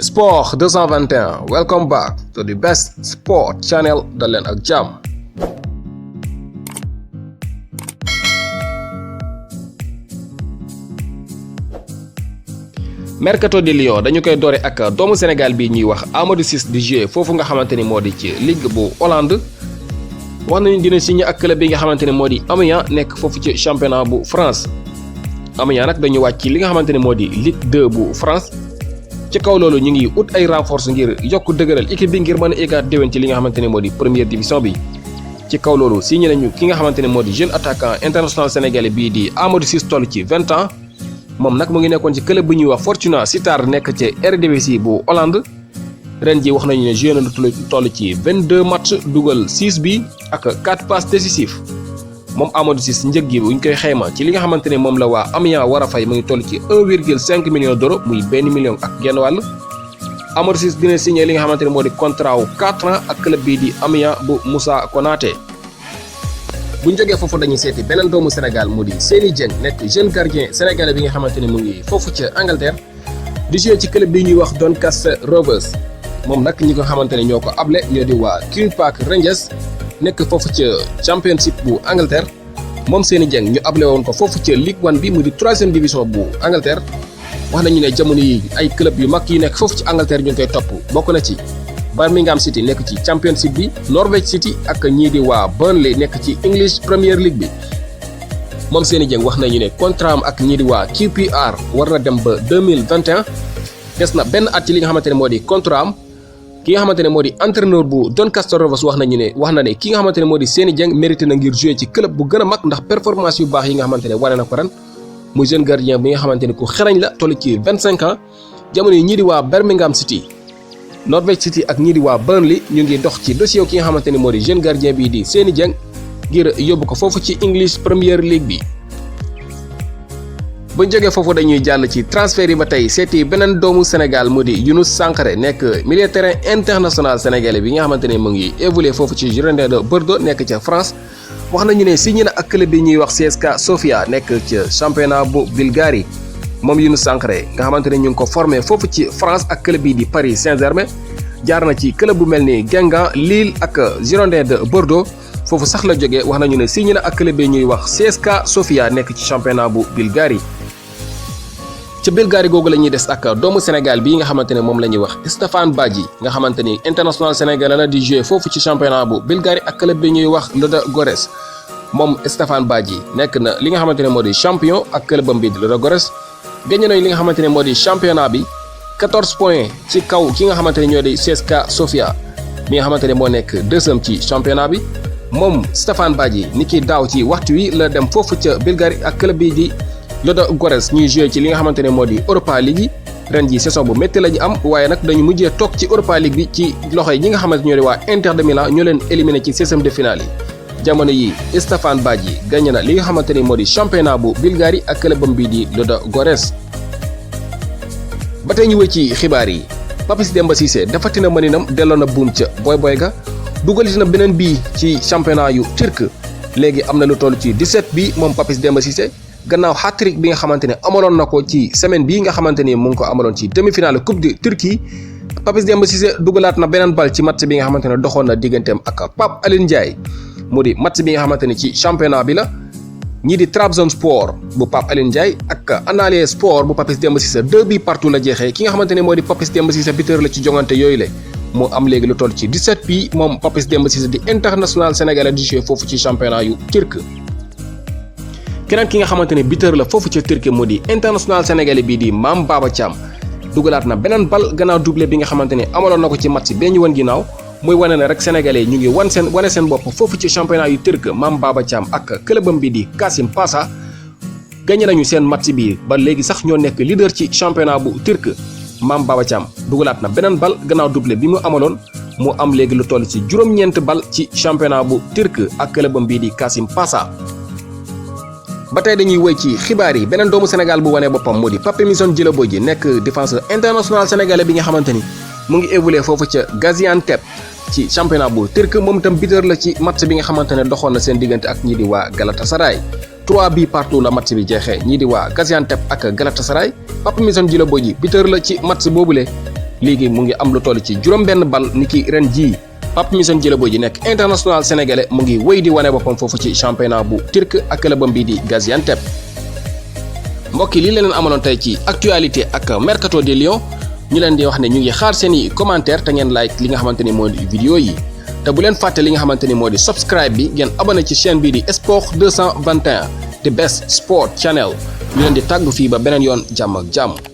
Sport 221, welcome back to the best sport channel dal leen ak jàmm. Mercato di Lyon dañu koy doore ak doomu Sénégal bi ñuy wax Amadou Ciss di jouer foofu nga xamante ni moo di ci Ligue bu Hollande. wax nañu dina signé ak club bi nga xamante ne moo di Amiens nekk foofu ci championnat bu France. Amiens nag dañu wàcc li nga xamante ne moo di Ligue 2 bu France. ci kaw loolu ñu ngi ut ay renforts ngir yokk dëgëral équipe bi ngir mën a égaat déwén ci li nga xamante ne moo di première division bi. ci kaw loolu signé nañu ki nga xamante ne moo di jeune attaquant international sénégalais bii di Amadou Ciss toll ci 20 ans. moom nag mu ngi nekkoon ci club bu ñuy wax Fortuna Sittard nekk ci Eredivisie bu Hollande. ren ji wax nañu ne joué na lu toll ci 22 match dugal 6 bi ak 4 passes décisives. moom Amadou Ciss njëg gi bu ñu koy xayma ci li nga xamante ne moom la waa Amiens war a fay mu ngi toll ci 1,5 million d'euros muy benn million ak genn wàll. Amadou Ciss dina signé li nga xamante ne moo di contrat wu 4 ans ak club bii di Amiens bu Moussa Konaté. bu ñu jógee foofu dañuy seeti beneen doomu Sénégal mu di Seny Dieng nekk jeune gardien sénégalais bi nga xamante ne mu ngi foofu ca Angleterre di joué ci club bi ñuy wax Doncaster Rovers. moom nag ñi ko xamante ne ñoo ko able ñoo di waa Queen's Park Rangers. nekk foofu ca championship bu Angleterre moom Seny Dieng ñu able woon ko foofu ca Ligue 1 bi mu di 3e division bu Angleterre. wax nañu ne jamono yi ay club yu mag yi nekk foofu ci Angleterre ñu ngi koy topp bokk na ci Birmingham City nekk ci championship bi, Norwich City ak ñii di waa Burnley nekk ci English Premier League bi. moom Seny Dieng wax nañu ne contrat am ak ñii di waa QPR war na dem ba 2021 des na benn at ci li nga xamante ne moo di contrat am. ki nga xamante ne moo di entraîneur bu Doncaster Rovers wax na ne ki nga xamante ne moo di Seny Dieng mérité na ngir jouer ci club bu gën a mag ndax performance yu baax yi nga xamante ne wane na ko ren muy jeune gardien bi nga xamante ne ku xereñ la toll ci 25 ans jamono yi ñii di waa Birmingham City, Norwich City ak ñii di waa Burnley ñu ngi dox ci dossier ki nga xamante ne moo di jeune gardien bii di Seny Dieng ngir yóbbu ko foofu ci English Premier League bi. bu ñu jógee foofu dañuy jàll ci transfert yi ba tey seeti beneen doomu Sénégal mu di Younous Sankharé nekk milieu terrain international sénégalais bi nga xamante ne mu ngi évolué foofu ci Girondins de Bordeaux nekk ca France. wax nañu ne signé na ak club bi ñuy wax CSKA Sofia nekk ca championnat bu Bulgarie. moom Younous Sankharé nga xamante ne ñu ngi ko formé foofu ci France ak club bi di Paris Saint-Germain jaar na ci club bu mel ni Guingamp, Lille ak Girondins de Bordeaux foofu sax la jógee wax nañu ne signé na ak club bi ñuy wax CSKA Sofia nekk ci championnat bu Bulgarie. ci Bulgarie googu la ñuy des ak doomu Sénégal bii nga xamante ne moom la ñuy wax Stéphane Badji nga xamante ni international sénégalais la di jouer foofu ci championnat bu Bulgarie ak club bi ñuy wax Ludogorets. moom Stéphane Badji nekk na li nga xamante ne moo di champion ak clubam bi di Ludogorets. gagné nañ li nga xamante ne moo di championnat bi 14 points ci kaw ki nga xamante ne ñoo di CSKA Sofia mi nga xamante ne moo nekk deuxième ci championnat bi. moom Stéphane Badji ni ki daaw ci waxtu wi la dem foofu ca Bulgarie ak club bi di Ludogorets ñuy joué ci li nga xamante ne moo di Europa League yi ren ji saison bu métti la ñu am waaye nag dañu mujjee toog ci Europa League bi ci loxo yi ñi nga xamante ñoo di waa Inter de Milan ñoo leen éliminé ci 16e de finale yi. jamono yi Stéphane Badji gagné na li nga xamante ni moo di championnat bu Bulgarie ak clubam bi di Ludogorets. ba tey ñu wëy ci xibaar yi Papis Demba Cissé defati na mëninam delloo na buum ca boy ga dugaliti na beneen bii ci championnat yu turc léegi am na lu toll ci 17 bi moom Papis Demba Cissé. gannaaw hat-trick bi nga xamante ne amaloon na ko ci semaine bii nga xamante ni mu ngi ko amaloon ci demi-finale coupe de Turquie Papis Demba Cissé dugalaat na beneen bal ci match bi nga xamante ne doxoon na digganteem ak Pape Alioune Ndiaye mu di match bi nga xamante ne ci championnat bi la ñii di Trabzonspor bu Pape Alioune Ndiaye ak Antalya Sport bu Papis Demba Cissé 2 buts partout la jeexee ki nga xamante ne moo di Papis Demba Cissé buteur la ci jongante yooyu la moo am léegi lu toll ci 17 bi moom Papis Demba Cissé di international sénégalais di jouer foofu ci championnat yu turc. keneen ki nga xamante ne buteur la foofu ca Turquie moo di international sénégalais bii di Mame Baba Thiam dugalaat na beneen bal gannaaw doublé bi nga xamante ne amaloon na ko ci match bee ñu wan ginnaaw muy wane ne rek sénégalais ñu ngi wane seen bopp foofu ci championnat yu turc. Mame Baba Thiam ak clubam bi di Kasim Pasa gagné nañu seen match bi ba léegi sax ñoo nekk leader ci championnat bu turc. Mame Baba Thiam dugalaat na beneen bal gannaaw doublé bi mu amaloon mu am léegi lu toll ci juróom-ñeent bal ci championnat bu turc ak clubam bi di Kasim Pasa. ba tey dañuy wëy ci xibaar yi beneen doomu Sénégal bu wane boppam moo di Papémisson Djilobodji nekk défenseur international sénégalais bi nga xamante ni mu ngi évolué foofu ca Gaziantep ci championnat bu turc moom itam buteur la ci match bi nga xamante ne doxoon na seen diggante ak ñii di waa Galatasaray 3 buts partout la match bi jeexee ñii di waa Gaziantep ak Galatasaray Papémisson Djilobodji buteur la ci match boobule léegi mu ngi am lu toll ci juróom-benn bal ni ki ren jii Pape Missone Djilabo ji nekk international sénégalais mu ngi wéy di wane boppam foofu ci championnat bu turc ak clubam bi di Gaziantep. mbokk yi lii leen amaloon tey ci actualité ak mercato de Lyon ñu leen di wax ne ñu ngi xaar seeni commentaire te ngeen like li nga xamante ni moo di vidéo yi te bu leen fàtte li nga xamante ni moo di subscribe bi ngeen abonné ci chaîne bi di Sport 221 the best sport channel ñu leen di tàggu fii ba beneen yoon jàmm ak jàmm.